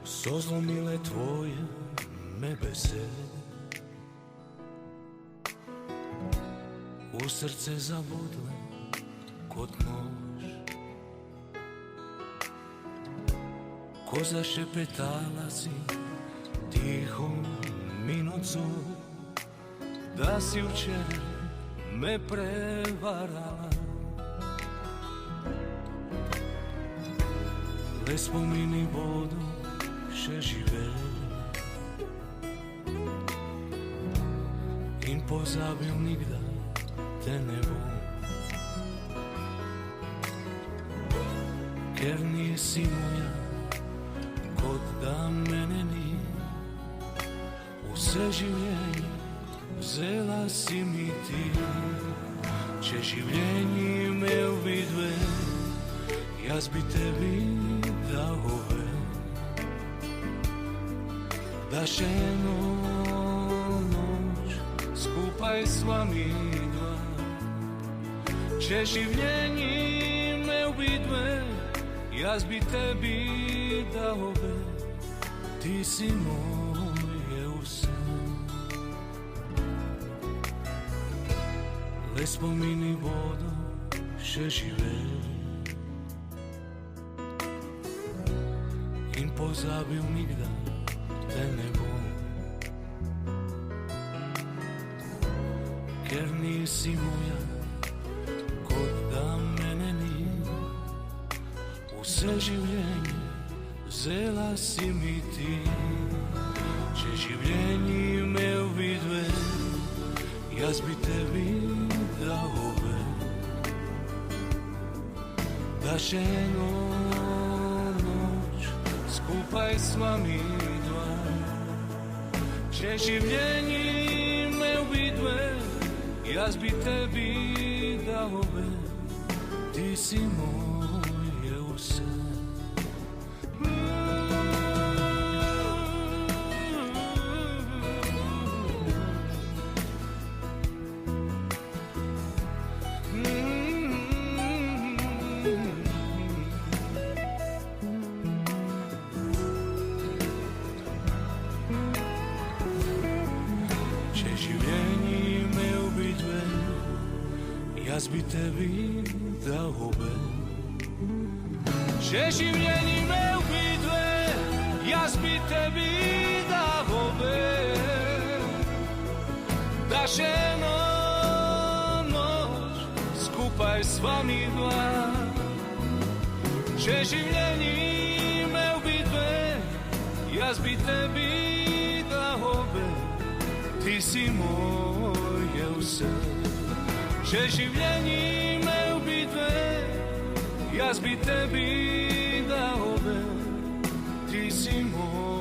Sozlomile tvoje me besede, u srce zabodle kod nož. Ko zašepetala si tiho mi noću, da si včera me prevarala. Le spomini bodo še živeli in pozabil nikdaj te ne bom, ker nisi moja, kot da mene ni. Vse življenje vzela si mi ti. Če življenje imel bi dve, jaz bi tebi dal obe, da še eno noč skupaj sva mi dva. Če življenje imel bi dve, jaz bi tebi dal obe, ti si moje vse. Le spomini bodo še živeli in pozabil nikdaj te ne bom, ker nisi moja, kot da mene ni. Vse življenje vzela si mi ti. Če življenje imel bi dve, jaz bi tebi dal obe, da še eno noč skupaj sva mi dva. Če življenje imel bi dve, jaz bi tebi dal obe, ti si moje vse. Jaz bi tebi dal obe. Če življenje imel bi dve, jaz bi tebi dal obe, da še eno noč skupaj sva mi dva. Če življenje imel bi dve, jaz bi tebi dal obe, ti si moje vse. Če življenje imel bi dve, jaz bi tebi dal obe, ti si moj.